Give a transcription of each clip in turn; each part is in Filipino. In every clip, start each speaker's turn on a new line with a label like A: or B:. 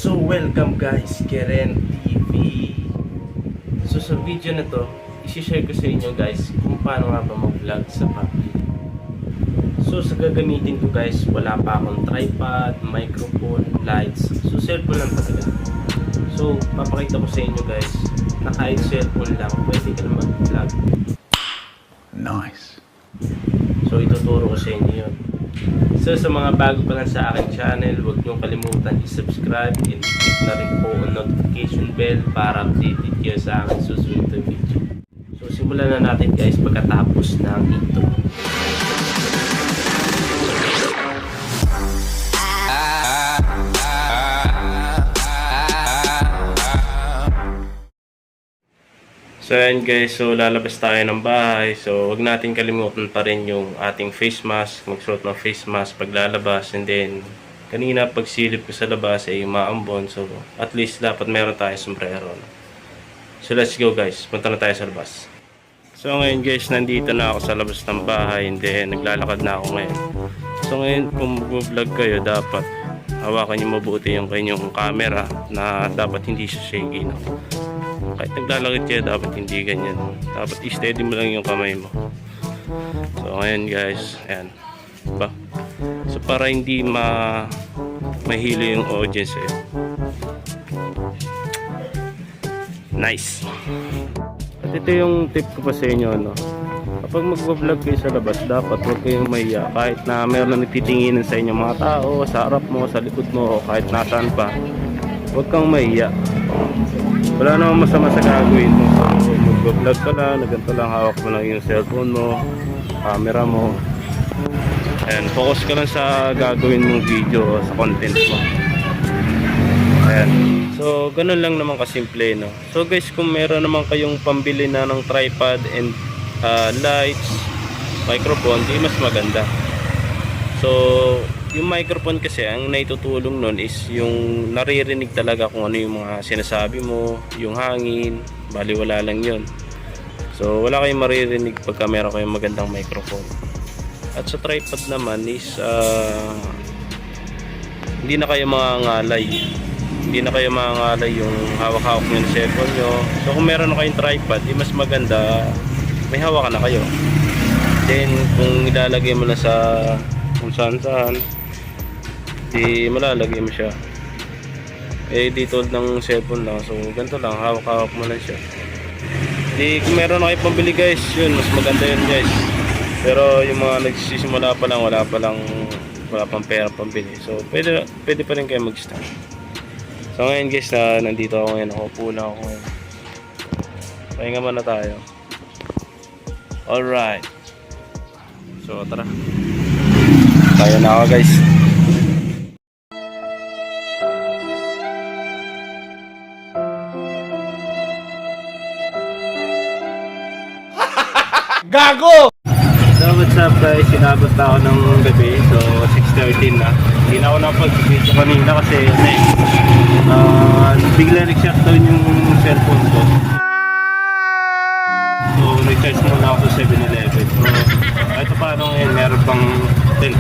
A: So welcome guys, Keren TV. So sa video na to, isi-share ko sa inyo guys kung paano nga ba mag-vlog sa public. So sa gagamitin ko guys, wala pa akong tripod, microphone, lights. So cellphone lang talaga. So papakita ko sa inyo guys na kahit cellphone lang, pwede ka na mag-vlog.
B: Nice.
A: So ituturo ko sa inyo yun. So sa mga bago pa lang sa aking channel, huwag niyong kalimutan i-subscribe and i-click na rin po ang notification bell para updated kayo sa aking susunod na video. So simulan na natin guys pagkatapos ng intro. So ayan guys, so lalabas tayo ng bahay. So wag natin kalimutan pa rin yung ating face mask. Magsuot ng face mask paglalabas. And then kanina pagsilip ko sa labas ay maambon. So at least dapat meron tayo sombrero. So let's go guys, punta na tayo sa labas. So ngayon guys, nandito na ako sa labas ng bahay. And then naglalakad na ako ngayon. So ngayon kung mag-vlog kayo, dapat hawakan nyo mabuti yung kanyang camera na dapat hindi siya shaky, no? Kahit naglalakad kayo, dapat hindi ganyan. Dapat i-steady mo lang yung kamay mo. So ngayon guys, ayan. Diba? So para hindi mahilo yung audience eh. Nice. At ito yung tip ko pa sa inyo, no? Kapag mag-vlog kayo sa labas, dapat huwag kayong mahiya. Kahit na meron na nagtitinginan sa inyo mga tao, sa harap mo, sa likod mo, o kahit nasaan pa, huwag kang mahiya. Wala namang masama sa gagawin mo. Mag-vlog ka lang, ganito lang, hawak mo lang yung cellphone mo, camera mo. Ayan, focus ka lang sa gagawin mong video, sa content mo. Ayan. So, ganun lang naman kasimple, no? So guys, kung meron naman kayong pambili na ng tripod and lights, microphone, di mas maganda. So, yung microphone kasi, ang naitutulong nun is yung naririnig talaga kung ano yung mga sinasabi mo, yung hangin, baliwala lang yun. So wala kayong maririnig pagka meron kayong magandang microphone. At sa tripod naman is hindi na kayo mangangalay. Hindi na kayo mangangalay yung hawak-hawak nyo ng cellphone nyo. So kung meron na kayong tripod, di mas maganda may hawakan na kayo. Then kung ilalagay mo na sa kung saan-saan, di malalagay mo siya eh dito ng cellphone lang. So ganito lang, hawak-hawak mo lang siya. Di kung meron na kayo pambili guys, yun mas maganda yun guys. Pero yung mga nagsisimula pa lang, wala pang pera pambili, so pwede pa rin kayo mag-start. So ngayon guys, nandito ako ngayon, nakaupo na ako ngayon. Pahinga muna tayo. Alright, so tara, tayo na ako guys. Gago! So what's up guys, sinabot ako ng gabi. So 6:13 na. Hindi na ako napag-video kanina kasi bigla nag-shut down yung cellphone ko. So nag-charge muna ako sa 7-Eleven. So ito paano ngayon, meron pang 10%.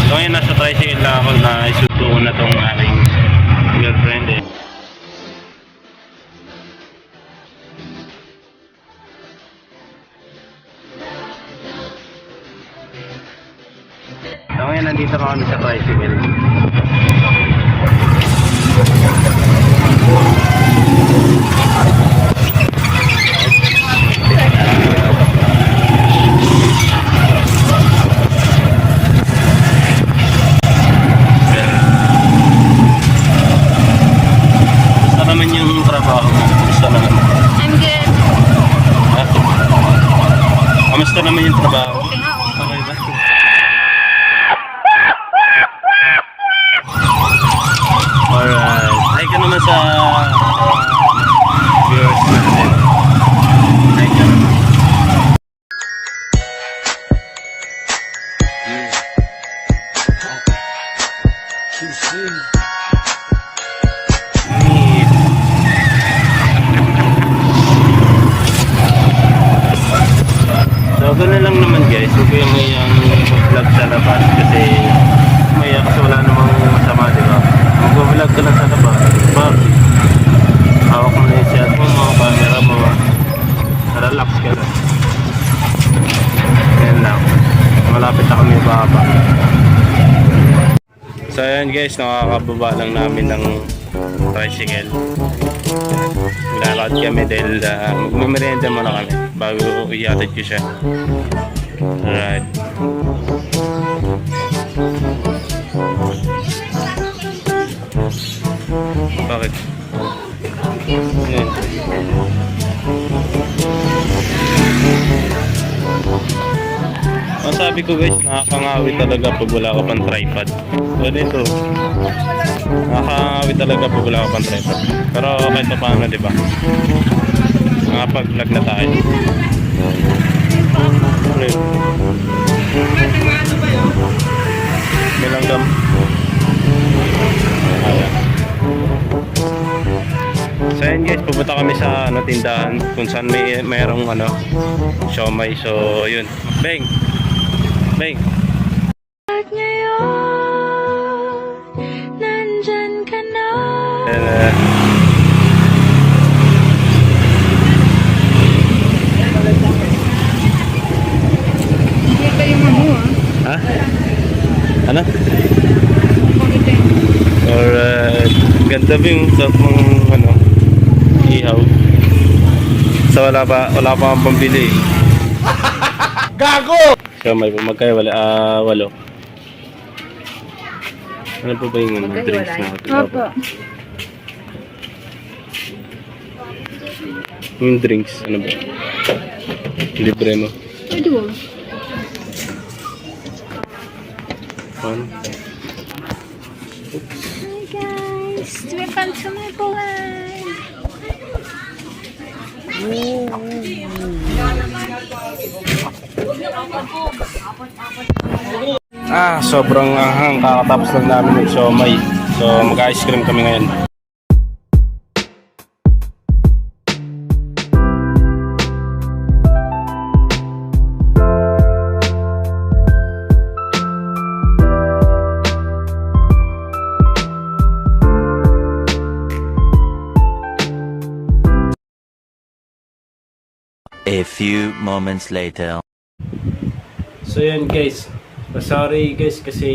A: So ngayon nasa tricycle na ako na isuto ko na itong aking girlfriend eh. So ngayon nandito kami sa tricycle. Gusto naman yung trabaho mo? Gusto naman?
C: I'm good.
A: Kamusta naman yung trabaho mo? Okay ba? Alright, hi ka naman sa viewers natin. Hi ka naman. So gano'n lang naman guys, huwag kayong mayang vlog sa labas kasi may kasi wala namang masama, di ba? Mag-vlog ka lang sa labas. ba? Hawak mo na yung cellphone mo, camera mo. Relax ka na. Ayan lang. Malapit na kami baba. So ayan guys, nakakababa lang namin ng tricycle. Lalakad kami dahil magmimerienda muna kami bago iatid ko siya. Alright. Bakit? Ayan. Ang sabi ko guys, nakakangawi talaga pag wala ka pang tripod. So dito, nakakangawi talaga pag wala ka pang tripod. Pero kahit pa paano, diba? Nakapag-vlog na tayo. May langgam. Ayan. So yun guys, pupunta kami sa tindahan kung saan mayroong siomay. So yun. Bang! Bang!
C: At ngayon, nandyan ka na.
A: And,
C: Hindi pa yung mamu
A: ha? Ano?
C: ah.
A: Or ganda ba yung sarap ng ihaw? So wala pa akong pambili.
B: Gago!
A: So may magkaya wala 8. Ano po ba yung drinks natin?
C: Opo.
A: Yung drinks, ano ba? Libre mo.
C: Pwede mo.
A: Ano?
C: Hi guys, welcome to my vlog.
A: Sobrang anghang. Kakatapos lang namin ng siomay. So mag-ice cream kami ngayon.
D: A few moments later.
A: So yun guys, sorry guys kasi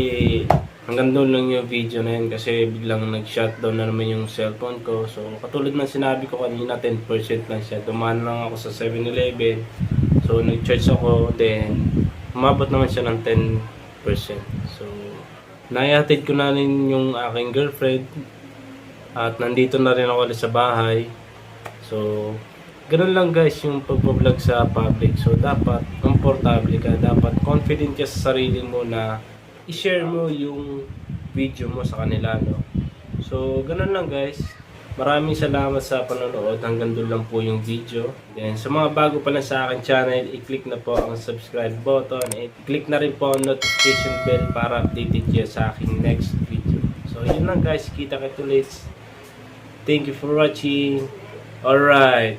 A: hanggang doon lang yung video na yun kasi biglang nag-shutdown na naman yung cellphone ko. So katulad ng sinabi ko kanina, 10% lang siya. Dumaan lang ako sa 7-Eleven. So nag-charge ako, then umabot naman siya ng 10%. So naihatid ko na rin yung aking girlfriend at nandito na rin ako ulit sa bahay. So ganun lang guys yung pagbablog sa public. So dapat komportable ka, dapat confident ka sa sarili mo na i-share mo yung video mo sa kanila, no? So ganun lang guys. Maraming salamat sa panonood. Hanggang doon lang po yung video. Then sa mga bago pa lang sa akin channel, i-click na po ang subscribe button and i-click na rin po ang notification bell para updated kayo sa aking next video. So yun lang guys, kita kita ulit. Thank you for watching. Alright.